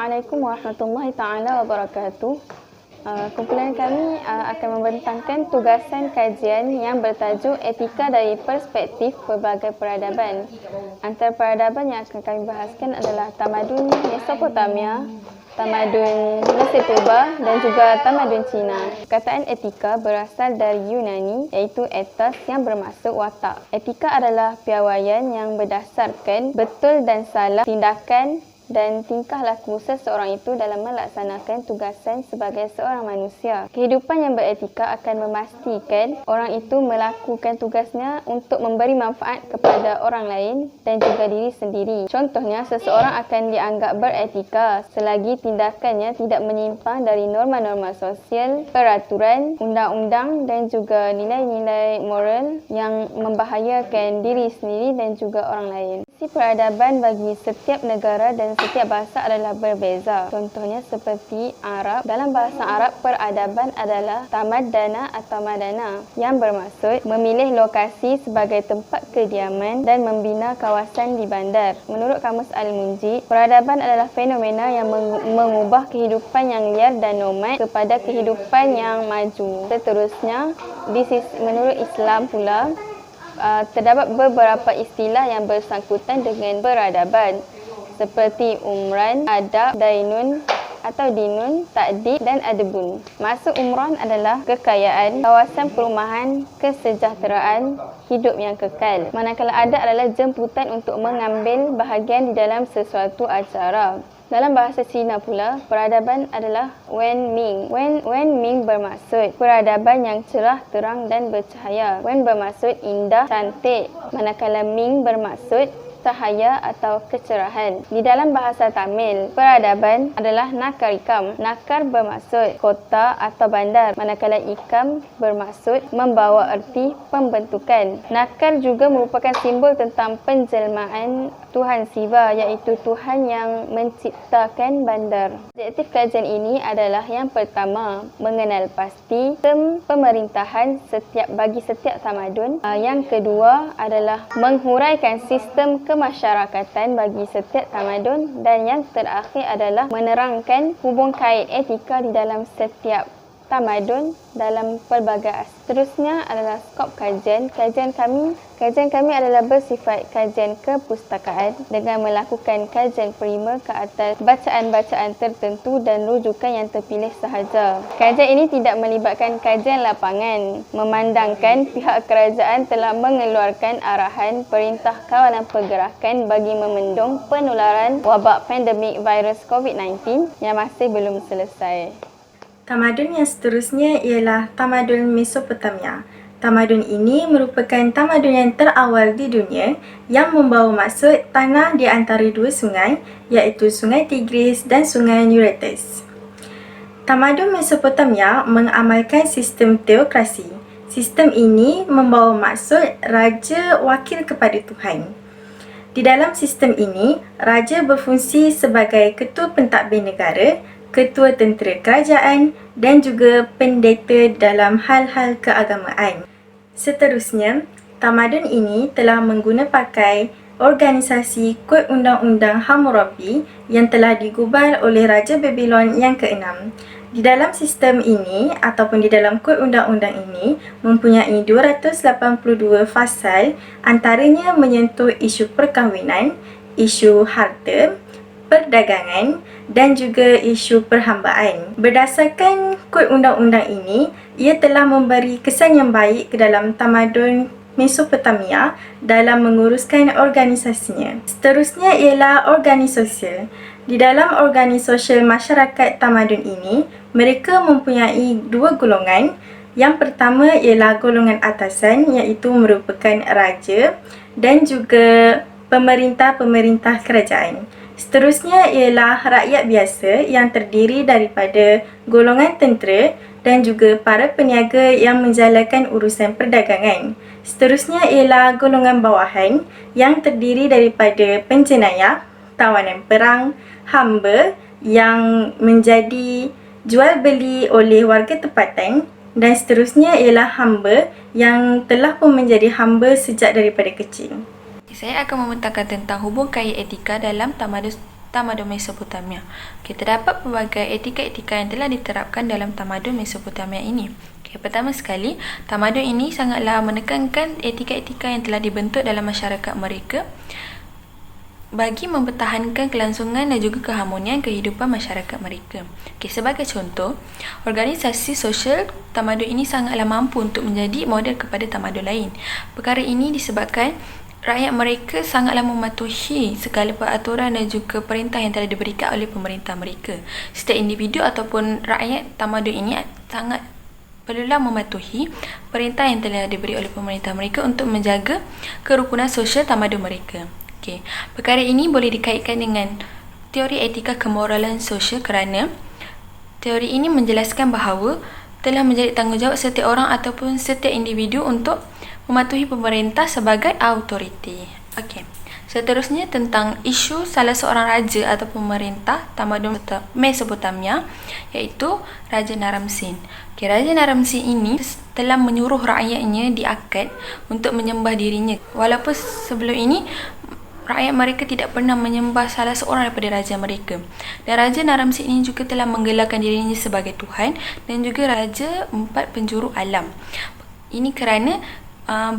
Assalamualaikum warahmatullahi taala wabarakatuh. Kumpulan kami akan membentangkan tugasan kajian yang bertajuk etika dari perspektif pelbagai peradaban. Antara peradaban yang akan kami bahaskan adalah tamadun Mesopotamia, tamadun Mesir Purba dan juga tamadun Cina. Perkataan etika berasal dari Yunani iaitu ethos yang bermaksud watak. Etika adalah piawaian yang berdasarkan betul dan salah tindakan dan tingkah laku seseorang itu dalam melaksanakan tugasan sebagai seorang manusia. Kehidupan yang beretika akan memastikan orang itu melakukan tugasnya untuk memberi manfaat kepada orang lain dan juga diri sendiri. Contohnya, seseorang akan dianggap beretika selagi tindakannya tidak menyimpang dari norma-norma sosial, peraturan, undang-undang dan juga nilai-nilai moral yang membahayakan diri sendiri dan juga orang lain. Sisi peradaban bagi setiap negara dan setiap bahasa adalah berbeza. Contohnya seperti Arab. Dalam bahasa Arab, peradaban adalah tamadana atau madana yang bermaksud memilih lokasi sebagai tempat kediaman dan membina kawasan di bandar. Menurut Kamus Al-Munjid, peradaban adalah fenomena yang mengubah kehidupan yang liar dan nomad kepada kehidupan yang maju. Seterusnya, menurut Islam pula, terdapat beberapa istilah yang bersangkutan dengan peradaban seperti umran, adab, dainun atau dinun, takdib dan adabun. Maksud umran adalah kekayaan, kawasan perumahan, kesejahteraan, hidup yang kekal. Manakala adab adalah jemputan untuk mengambil bahagian di dalam sesuatu acara. Dalam bahasa Cina pula, peradaban adalah wen ming. Wen ming bermaksud peradaban yang cerah, terang dan bercahaya. Wen bermaksud indah, cantik. Manakala ming bermaksud cahaya atau kecerahan. Di dalam bahasa Tamil, peradaban adalah nakarikam. Nakar bermaksud kota atau bandar, manakala ikam bermaksud membawa erti pembentukan. Nakar juga merupakan simbol tentang penjelmaan Tuhan Siva, iaitu Tuhan yang menciptakan bandar. Objektif kajian ini adalah yang pertama, mengenal pasti sistem pemerintahan bagi setiap tamadun. Yang kedua adalah menghuraikan sistem kemasyarakatan bagi setiap tamadun, dan yang terakhir adalah menerangkan hubung kait etika di dalam setiap tamadun dalam pelbagai aspek. Seterusnya adalah skop kajian. Kajian kami adalah bersifat kajian kepustakaan dengan melakukan kajian primer ke atas bacaan-bacaan tertentu dan rujukan yang terpilih sahaja. Kajian ini tidak melibatkan kajian lapangan, memandangkan pihak kerajaan telah mengeluarkan arahan perintah kawalan pergerakan bagi memendung penularan wabak pandemik virus COVID-19 yang masih belum selesai. Tamadun yang seterusnya ialah tamadun Mesopotamia. Tamadun ini merupakan tamadun yang terawal di dunia yang membawa maksud tanah di antara dua sungai, iaitu Sungai Tigris dan Sungai Euphrates. Tamadun Mesopotamia mengamalkan sistem teokrasi. Sistem ini membawa maksud raja wakil kepada Tuhan. Di dalam sistem ini, raja berfungsi sebagai ketua pentadbir negara, ketua tentera kerajaan dan juga pendeta dalam hal-hal keagamaan. Seterusnya, tamadun ini telah mengguna pakai organisasi Kod Undang-Undang Hammurabi yang telah digubal oleh Raja Babylon yang ke-6. Di dalam sistem ini ataupun di dalam Kod Undang-Undang ini mempunyai 282 fasal, antaranya menyentuh isu perkahwinan, isu harta, perdagangan dan juga isu perhambaan. Berdasarkan Kod Undang-Undang ini, ia telah memberi kesan yang baik ke dalam tamadun Mesopotamia dalam menguruskan organisasinya. Seterusnya ialah organisasi. Di dalam organisasi masyarakat tamadun ini, mereka mempunyai dua golongan. Yang pertama ialah golongan atasan, iaitu merupakan raja dan juga pemerintah-pemerintah kerajaan. Seterusnya ialah rakyat biasa yang terdiri daripada golongan tentera dan juga para peniaga yang menjalankan urusan perdagangan. Seterusnya ialah golongan bawahan yang terdiri daripada penjenayah, tawanan perang, hamba yang menjadi jual beli oleh warga tempatan, dan seterusnya ialah hamba yang telah pun menjadi hamba sejak daripada kecil. Saya akan membentangkan tentang hubung kait etika dalam tamadun tamadun Mesopotamia. Terdapat pelbagai etika-etika yang telah diterapkan dalam tamadun Mesopotamia ini. Pertama sekali, tamadun ini sangatlah menekankan etika-etika yang telah dibentuk dalam masyarakat mereka bagi mempertahankan kelangsungan dan juga keharmonian kehidupan masyarakat mereka. Sebagai contoh, organisasi sosial tamadun ini sangatlah mampu untuk menjadi model kepada tamadun lain. Perkara ini disebabkan rakyat mereka sangatlah mematuhi segala peraturan dan juga perintah yang telah diberikan oleh pemerintah mereka. Setiap individu ataupun rakyat tamadun ini sangat perlulah mematuhi perintah yang telah diberi oleh pemerintah mereka untuk menjaga kerukunan sosial tamadun mereka. Perkara ini boleh dikaitkan dengan teori etika kemoralan sosial kerana teori ini menjelaskan bahawa telah menjadi tanggungjawab setiap orang ataupun setiap individu untuk mematuhi pemerintah sebagai autoriti. Seterusnya tentang isu salah seorang raja atau pemerintah tamadun Mesopotamia, iaitu Raja Naram-Sin. Raja Naram-Sin ini telah menyuruh rakyatnya di Akkad untuk menyembah dirinya. Walaupun sebelum ini rakyat mereka tidak pernah menyembah salah seorang daripada raja mereka. Dan Raja Naram-Sin ini juga telah menggelarkan dirinya sebagai Tuhan dan juga Raja empat penjuru alam. Ini kerana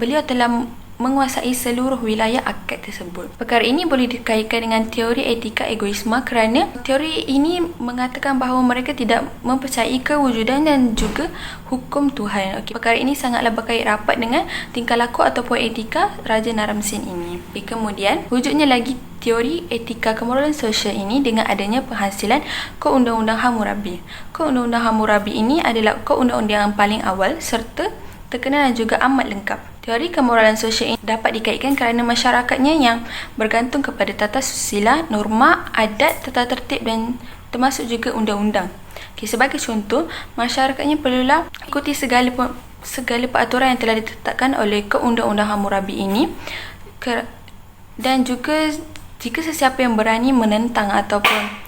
beliau telah menguasai seluruh wilayah Akkad tersebut. Perkara ini boleh dikaitkan dengan teori etika egoisme kerana teori ini mengatakan bahawa mereka tidak mempercayai kewujudan dan juga hukum Tuhan. Perkara ini sangatlah berkait rapat dengan tingkah laku ataupun etika Raja Naram-Sin ini. Kemudian, wujudnya lagi teori etika kemoralan sosial ini dengan adanya penghasilan Kod Undang-Undang Hammurabi. Kod Undang-Undang Hammurabi ini adalah kod undang-undang yang paling awal serta terkenal dan juga amat lengkap. Teori kemoralan sosial ini dapat dikaitkan kerana masyarakatnya yang bergantung kepada tata susila, norma, adat, tata tertib dan termasuk juga undang-undang. Sebagai contoh, masyarakatnya perlulah ikuti segala peraturan yang telah ditetapkan oleh Kod Undang-Undang Hammurabi ini dan juga jika sesiapa yang berani menentang ataupun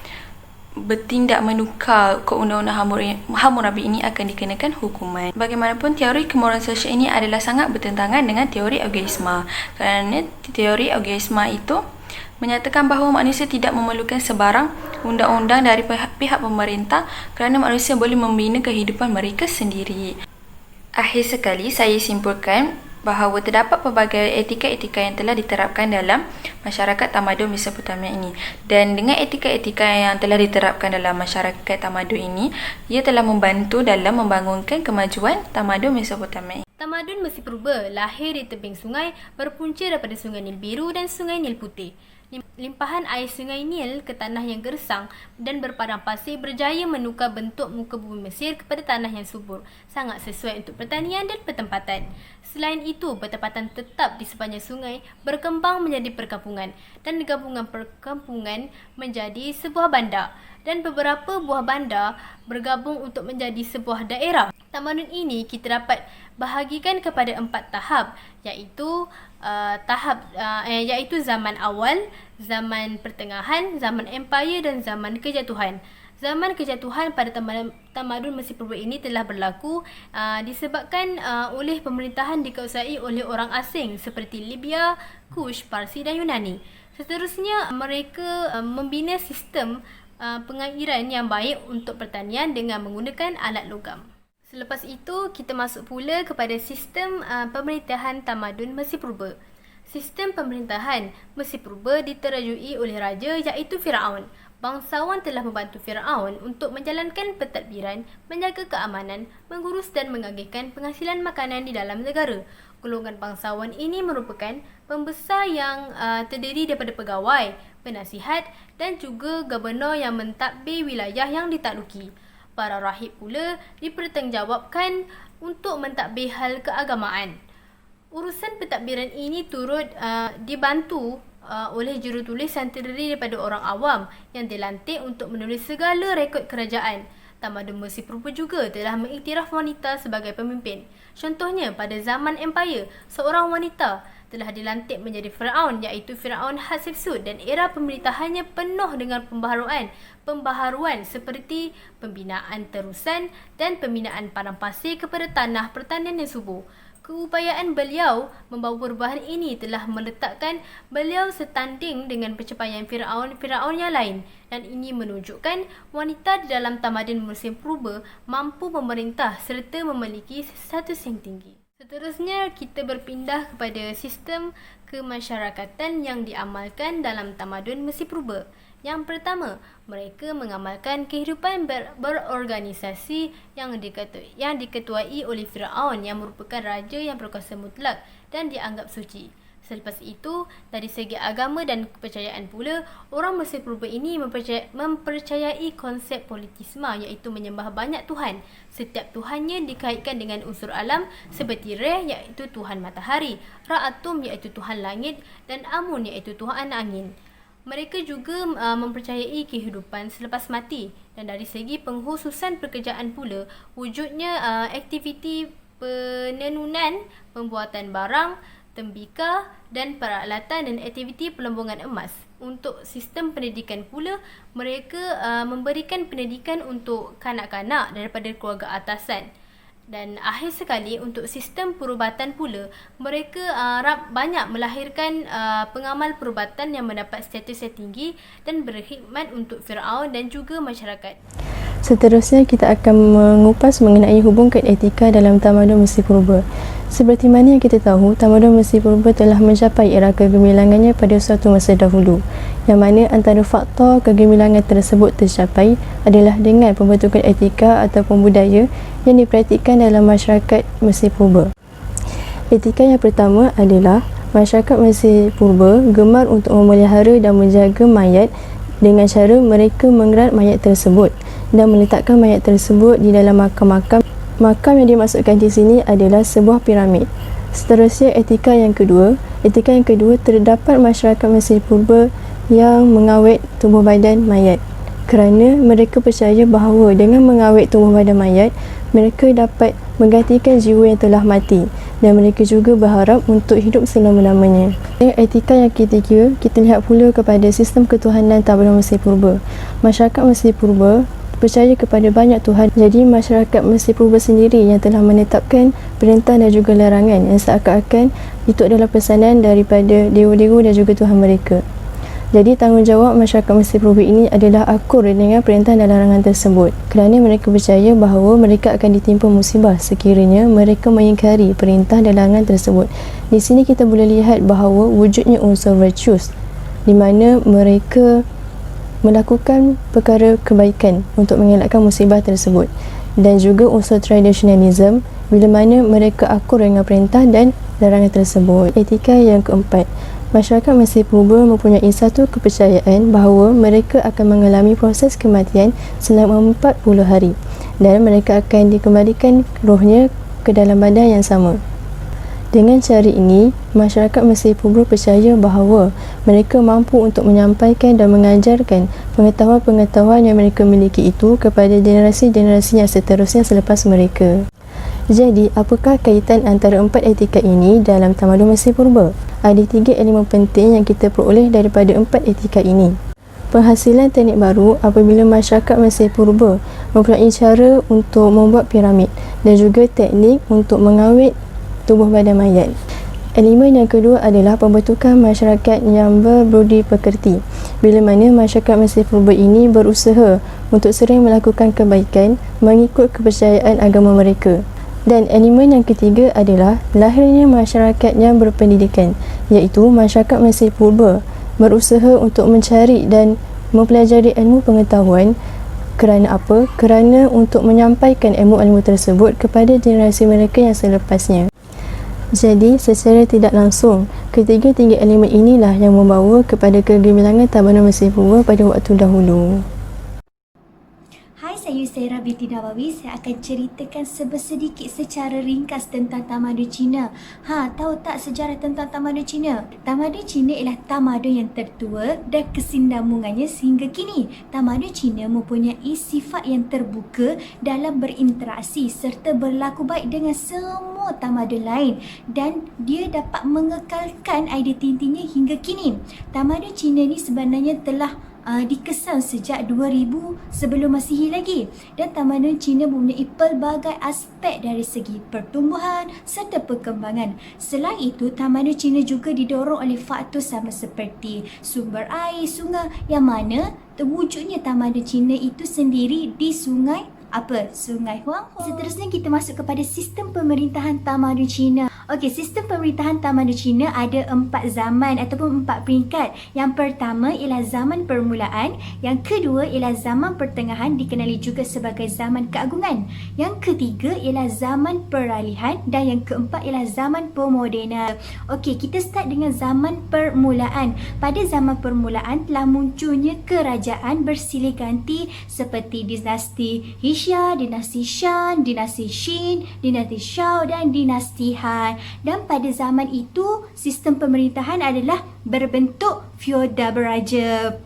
bertindak menukar Kod Undang-Undang Hammurabi ini akan dikenakan hukuman. Bagaimanapun, teori kemoralan sosial ini adalah sangat bertentangan dengan teori egoisme. Kerana teori egoisme itu menyatakan bahawa manusia tidak memerlukan sebarang undang-undang dari pihak pemerintah kerana manusia boleh membina kehidupan mereka sendiri. Akhir sekali, saya simpulkan bahawa terdapat pelbagai etika-etika yang telah diterapkan dalam masyarakat tamadun Mesopotamia ini. Dan dengan etika-etika yang telah diterapkan dalam masyarakat tamadun ini, ia telah membantu dalam membangunkan kemajuan tamadun Mesopotamia. Tamadun Mesir Purba lahir di tebing sungai berpunca daripada Sungai Nil Biru dan Sungai Nil Putih. Limpahan air Sungai Nil ke tanah yang gersang dan berpadang pasir berjaya menukar bentuk muka bumi Mesir kepada tanah yang subur, sangat sesuai untuk pertanian dan pertempatan. Selain itu, pertempatan tetap di sepanjang sungai berkembang menjadi perkampungan dan gabungan perkampungan menjadi sebuah bandar dan beberapa buah bandar bergabung untuk menjadi sebuah daerah. Tamadun ini kita dapat bahagikan kepada 4 tahap, iaitu iaitu zaman awal, zaman pertengahan, zaman empire dan zaman kejatuhan. Zaman kejatuhan pada tamadun Mesir Purba ini telah berlaku disebabkan oleh pemerintahan dikuasai oleh orang asing seperti Libya, Kush, Parsi dan Yunani. Seterusnya, mereka membina sistem pengairan yang baik untuk pertanian dengan menggunakan alat logam. Selepas itu, kita masuk pula kepada sistem pemerintahan tamadun Mesir Purba. Sistem pemerintahan Mesir Purba diterajui oleh raja iaitu Firaun. Bangsawan telah membantu Firaun untuk menjalankan pentadbiran, menjaga keamanan, mengurus dan mengagihkan penghasilan makanan di dalam negara. Golongan bangsawan ini merupakan pembesar yang terdiri daripada pegawai, penasihat dan juga gubernur yang mentadbir wilayah yang ditakluki. Para rahib pula dipertanggungjawabkan untuk mentadbir hal keagamaan. Urusan pentadbiran ini turut dibantu oleh jurutulis yang terdiri daripada orang awam yang dilantik untuk menulis segala rekod kerajaan. Tamadun Mesir Purba juga telah mengiktiraf wanita sebagai pemimpin. Contohnya, pada zaman Empire, seorang wanita telah dilantik menjadi Firaun iaitu Firaun Hatshepsut dan era pemerintahannya penuh dengan pembaharuan seperti pembinaan terusan dan pembinaan padang pasir kepada tanah pertanian yang subur. Keupayaan beliau membawa perubahan ini telah meletakkan beliau setanding dengan pencapaian Firaun yang lain, dan ini menunjukkan wanita di dalam tamadun Mesir purba mampu memerintah serta memiliki status yang tinggi. Seterusnya, kita berpindah kepada sistem kemasyarakatan yang diamalkan dalam tamadun Mesir purba. Yang pertama, mereka mengamalkan kehidupan berorganisasi yang diketuai oleh Firaun yang merupakan raja yang berkuasa mutlak dan dianggap suci. Selepas itu, dari segi agama dan kepercayaan pula, orang Mesir purba ini mempercayai konsep politisma, iaitu menyembah banyak Tuhan. Setiap Tuhannya dikaitkan dengan unsur alam seperti Re iaitu Tuhan matahari, Ra'atum iaitu Tuhan langit, dan Amun iaitu Tuhan angin. Mereka juga mempercayai kehidupan selepas mati, dan dari segi pengkhususan pekerjaan pula, wujudnya aktiviti penenunan, pembuatan barang, tembika dan peralatan dan aktiviti pelembungan emas. Untuk sistem pendidikan pula, mereka memberikan pendidikan untuk kanak-kanak daripada keluarga atasan. Dan akhir sekali, untuk sistem perubatan pula, mereka banyak melahirkan pengamal perubatan yang mendapat status yang tinggi dan berkhidmat untuk Firaun dan juga masyarakat. Seterusnya, kita akan mengupas mengenai hubungan etika dalam tamadun Mesir purba. Seperti mana yang kita tahu, tamadun Mesir purba telah mencapai era kegemilangannya pada suatu masa dahulu, yang mana antara faktor kegemilangan tersebut tercapai adalah dengan pembentukan etika ataupun budaya yang diperhatikan dalam masyarakat Mesir purba. Etika yang pertama adalah masyarakat Mesir purba gemar untuk memelihara dan menjaga mayat dengan cara mereka mengerat mayat tersebut dan meletakkan mayat tersebut di dalam makam-makam. Makam yang dimaksudkan di sini adalah sebuah piramid. Seterusnya, etika yang kedua terdapat masyarakat Mesir purba yang mengawet tubuh badan mayat, kerana mereka percaya bahawa dengan mengawet tubuh badan mayat, mereka dapat menggantikan jiwa yang telah mati, dan mereka juga berharap untuk hidup selama-lamanya. Etika yang ketiga, kita lihat pula kepada sistem ketuhanan tamadun Mesir purba. Masyarakat Mesir purba percaya kepada banyak Tuhan. Jadi masyarakat Mesir purba sendiri yang telah menetapkan perintah dan juga larangan yang seakan-akan itu adalah pesanan daripada dewa-dewa dan juga Tuhan mereka. Jadi tanggungjawab masyarakat Mesir purba ini adalah akur dengan perintah dan larangan tersebut, kerana mereka percaya bahawa mereka akan ditimpa musibah sekiranya mereka mengingkari perintah dan larangan tersebut. Di sini kita boleh lihat bahawa wujudnya unsur virtuous, di mana mereka melakukan perkara kebaikan untuk mengelakkan musibah tersebut, dan juga unsur traditionalism bila mana mereka akur dengan perintah dan larangan tersebut. Etika yang keempat, masyarakat Mesir purba mempunyai satu kepercayaan bahawa mereka akan mengalami proses kematian selama 40 hari dan mereka akan dikembalikan rohnya ke dalam badan yang sama. Dengan cara ini, masyarakat Mesir purba percaya bahawa mereka mampu untuk menyampaikan dan mengajarkan pengetahuan-pengetahuan yang mereka miliki itu kepada generasi-generasi yang seterusnya selepas mereka. Jadi, apakah kaitan antara empat etika ini dalam tamadun Mesir purba? Ada 3 elemen penting yang kita peroleh daripada empat etika ini. Penghasilan teknik baru apabila masyarakat Mesir purba mempunyai cara untuk membuat piramid dan juga teknik untuk mengawet tubuh badan mayat. Elemen yang kedua adalah pembentukan masyarakat yang berbudi pekerti, bila mana masyarakat Mesir purba ini berusaha untuk sering melakukan kebaikan mengikut kepercayaan agama mereka. Dan elemen yang ketiga adalah lahirnya masyarakat yang berpendidikan, iaitu masyarakat Mesir purba berusaha untuk mencari dan mempelajari ilmu pengetahuan. Kerana apa? Kerana untuk menyampaikan ilmu-ilmu tersebut kepada generasi mereka yang selepasnya. Jadi, secara tidak langsung, ketiga-tiga elemen inilah yang membawa kepada kegemilangan tamadun Mesir purba pada waktu dahulu. Hai, saya Saira binti Nawawi. Saya akan ceritakan sedikit secara ringkas tentang tamadun Cina. Tahu tak sejarah tentang tamadun Cina? Tamadun Cina ialah tamadun yang tertua dan kesinambungannya sehingga kini. Tamadun Cina mempunyai sifat yang terbuka dalam berinteraksi serta berlaku baik dengan semua tamadun lain, dan dia dapat mengekalkan identitinya hingga kini. Tamadun Cina ni sebenarnya telah dikesan sejak 2000 sebelum Masihi lagi, dan tamadun Cina mempunyai pelbagai aspek dari segi pertumbuhan serta perkembangan. Selain itu, tamadun Cina juga didorong oleh faktor sama seperti sumber air, sungai, yang mana terwujudnya tamadun Cina itu sendiri di Sungai Huanghe. Seterusnya kita masuk kepada sistem pemerintahan tamadun Cina. Okey, sistem pemerintahan tamadun Cina ada 4 zaman ataupun 4 peringkat. Yang pertama ialah zaman permulaan, yang kedua ialah zaman pertengahan dikenali juga sebagai zaman keagungan. Yang ketiga ialah zaman peralihan dan yang keempat ialah zaman pemodenan. Okey, kita start dengan zaman permulaan. Pada zaman permulaan telah munculnya kerajaan bersilih ganti seperti dinasti Xia, dinasti Shan, dinasti Qin, dinasti Shao dan dinasti Han. Dan pada zaman itu, sistem pemerintahan adalah berbentuk feodal beraja.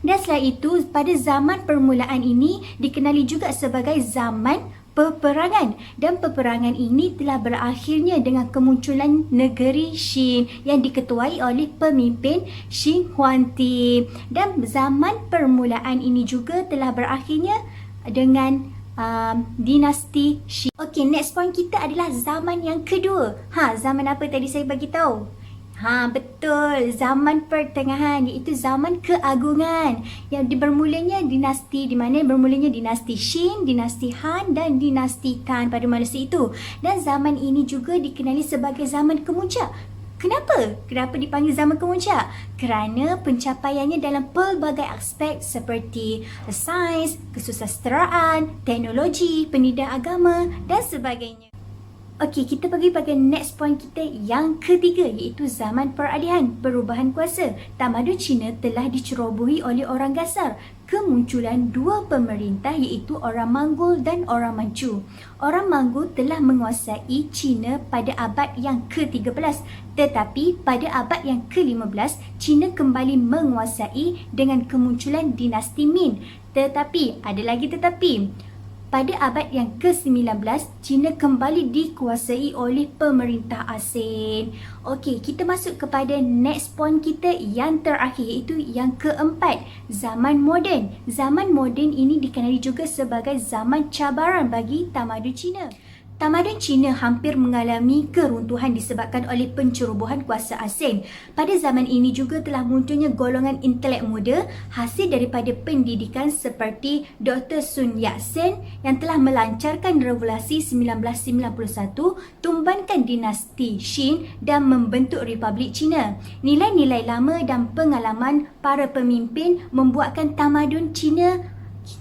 Dan selain itu, pada zaman permulaan ini dikenali juga sebagai zaman peperangan, dan peperangan ini telah berakhirnya dengan kemunculan negeri Qin yang diketuai oleh pemimpin Shi Huangdi. Dan zaman permulaan ini juga telah berakhirnya dengan dinasti Qin. Okey, next point kita adalah zaman yang kedua. Zaman apa tadi saya bagi tahu? Betul, zaman pertengahan, iaitu zaman keagungan yang bermulanya dinasti, di mana bermulanya dinasti Qin, dinasti Han dan dinasti Tang pada masa itu. Dan zaman ini juga dikenali sebagai zaman kemuncak. Kenapa dipanggil zaman kemuncak? Kerana pencapaiannya dalam pelbagai aspek seperti sains, kesusasteraan, teknologi, pendidikan agama dan sebagainya. Okey, kita pergi pada next point kita yang ketiga, iaitu zaman peralihan, perubahan kuasa. Tamadun Cina telah dicerobohi oleh orang Gasar. Kemunculan dua pemerintah iaitu orang Manggul dan orang Manchu. Orang Manggul telah menguasai Cina pada abad yang ke-13, tetapi pada abad yang ke-15 Cina kembali menguasai dengan kemunculan dinasti Ming. Tetapi, ada lagi tetapi. Pada abad yang ke-19, Cina kembali dikuasai oleh pemerintah asing. Okey, kita masuk kepada next point kita yang terakhir, iaitu yang keempat, zaman moden. Zaman moden ini dikenali juga sebagai zaman cabaran bagi tamadun Cina. Tamadun Cina hampir mengalami keruntuhan disebabkan oleh pencerobohan kuasa asing. Pada zaman ini juga telah munculnya golongan intelek muda hasil daripada pendidikan seperti Dr. Sun Yat-sen yang telah melancarkan revolusi 1991, tumbankan dinasti Qin dan membentuk Republik Cina. Nilai-nilai lama dan pengalaman para pemimpin membuatkan tamadun Cina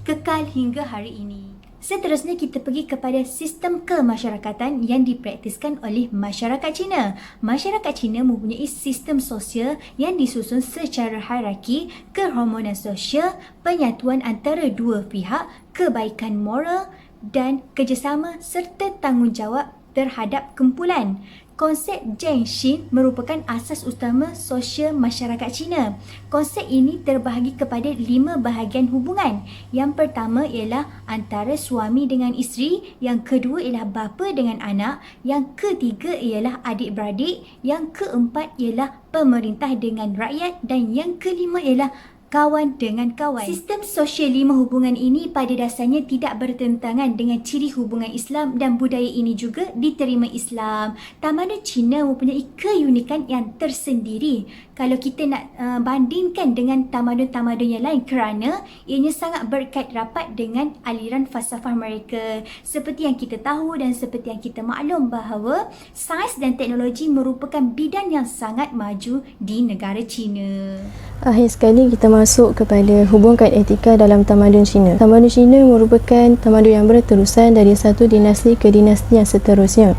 kekal hingga hari ini. Seterusnya kita pergi kepada sistem kemasyarakatan yang dipraktiskan oleh masyarakat Cina. Masyarakat Cina mempunyai sistem sosial yang disusun secara hierarki, keharmonian sosial, penyatuan antara dua pihak, kebaikan moral dan kerjasama serta tanggungjawab terhadap kumpulan. Konsep Zhengxin merupakan asas utama sosial masyarakat Cina. Konsep ini terbahagi kepada 5 bahagian hubungan. Yang pertama ialah antara suami dengan isteri, yang kedua ialah bapa dengan anak, yang ketiga ialah adik-beradik, yang keempat ialah pemerintah dengan rakyat dan yang kelima ialah kawan dengan kawan. Sistem sosial 5 hubungan ini pada dasarnya tidak bertentangan dengan ciri hubungan Islam dan budaya ini juga diterima Islam. Tamadun Cina mempunyai keunikan yang tersendiri kalau kita nak bandingkan dengan tamadun-tamadun yang lain kerana ianya sangat berkait rapat dengan aliran falsafah mereka. Seperti yang kita tahu dan seperti yang kita maklum bahawa sains dan teknologi merupakan bidang yang sangat maju di negara Cina. Akhir sekali kita masuk kepada hubungkan etika dalam tamadun Cina. Tamadun Cina merupakan tamadun yang berterusan dari satu dinasti ke dinasti yang seterusnya,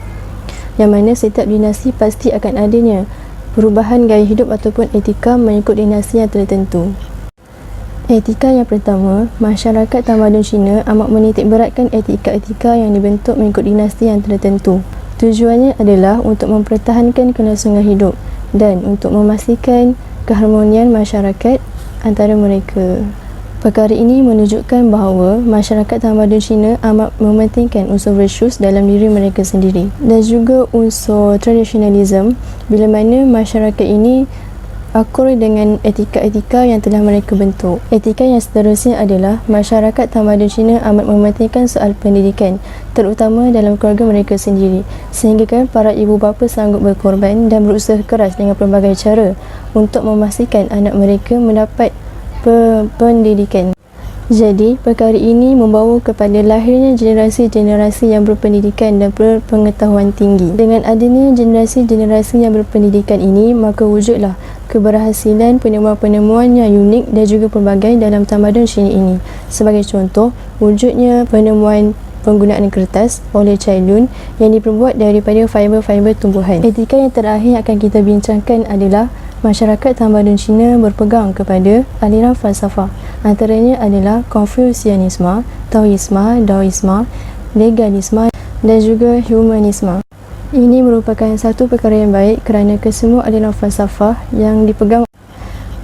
yang mana setiap dinasti pasti akan adanya perubahan gaya hidup ataupun etika mengikut dinasti yang tertentu. Etika yang pertama, masyarakat tamadun Cina amat menitik beratkan etika-etika yang dibentuk mengikut dinasti yang tertentu. Tujuannya adalah untuk mempertahankan kelangsungan hidup dan untuk memastikan keharmonian masyarakat antara mereka. Perkara ini menunjukkan bahawa masyarakat tamadun Cina amat mementingkan unsur religius dalam diri mereka sendiri dan juga unsur tradisionalism, bila mana masyarakat ini akur dengan etika-etika yang telah mereka bentuk. Etika yang seterusnya adalah masyarakat tamadun Cina amat mementingkan soal pendidikan, terutama dalam keluarga mereka sendiri, sehingga para ibu bapa sanggup berkorban dan berusaha keras dengan pelbagai cara untuk memastikan anak mereka mendapat pendidikan. Jadi, perkara ini membawa kepada lahirnya generasi-generasi yang berpendidikan dan berpengetahuan tinggi. Dengan adanya generasi-generasi yang berpendidikan ini, maka wujudlah keberhasilan penemuan-penemuan yang unik dan juga pelbagai dalam tamadun Cina ini. Sebagai contoh, wujudnya penemuan penggunaan kertas oleh Cai Lun yang diperbuat daripada fiber-fiber tumbuhan. Etika yang terakhir akan kita bincangkan adalah masyarakat tamadun Cina berpegang kepada aliran falsafah. Antaranya adalah Konfusianisme, Taoisme, Daoisme, Legalisme dan juga Humanisme. Ini merupakan satu perkara yang baik kerana kesemua aliran falsafah yang dipegang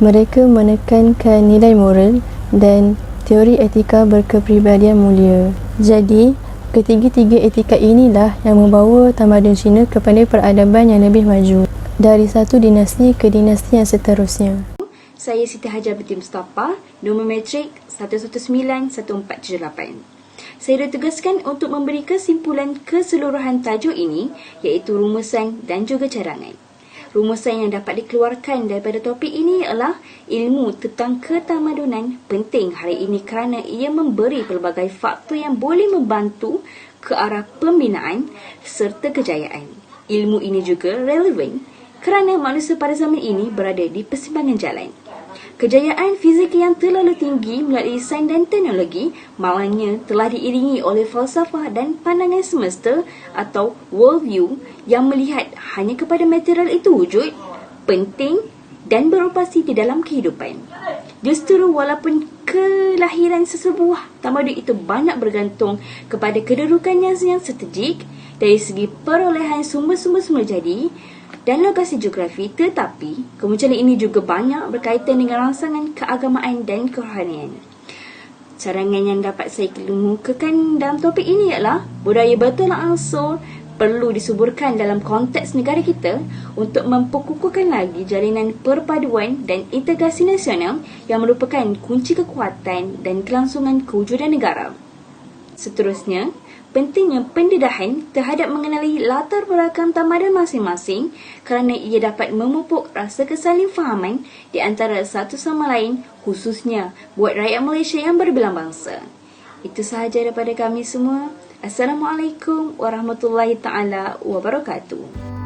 mereka menekankan nilai moral dan teori etika berkepribadian mulia. Jadi, ketiga-tiga etika inilah yang membawa tamadun Cina kepada peradaban yang lebih maju dari satu dinasti ke dinasti yang seterusnya. Saya Siti Hajar binti Mustafa, nombor matrik 1191478. Saya ditugaskan untuk memberi kesimpulan keseluruhan tajuk ini, iaitu rumusan dan juga cadangan. Rumusan yang dapat dikeluarkan daripada topik ini ialah ilmu tentang ketamadunan penting hari ini kerana ia memberi pelbagai faktor yang boleh membantu ke arah pembinaan serta kejayaan. Ilmu ini juga relevan kerana manusia pada zaman ini berada di persimpangan jalan. Kejayaan fizik yang terlalu tinggi melalui sains dan teknologi malangnya telah diiringi oleh falsafah dan pandangan semesta atau worldview yang melihat hanya kepada material itu wujud, penting dan beroperasi di dalam kehidupan. Justru walaupun kelahiran sesebuah tamadun itu banyak bergantung kepada kedudukannya yang strategik dari segi perolehan sumber-sumber semula jadi dan lokasi geografi, tetapi kemunculan ini juga banyak berkaitan dengan rangsangan keagamaan dan kerohanian. Cadangan yang dapat saya kemukakan dalam topik ini ialah budaya bertolak ansur perlu disuburkan dalam konteks negara kita untuk memperkukuhkan lagi jalinan perpaduan dan integrasi nasional yang merupakan kunci kekuatan dan kelangsungan kewujudan negara. Seterusnya, pentingnya pendedahan terhadap mengenali latar belakang tamadun masing-masing kerana ia dapat memupuk rasa kesalingfahaman di antara satu sama lain, khususnya buat rakyat Malaysia yang berbelang bangsa. Itu sahaja daripada kami semua. Assalamualaikum warahmatullahi taala wabarakatuh.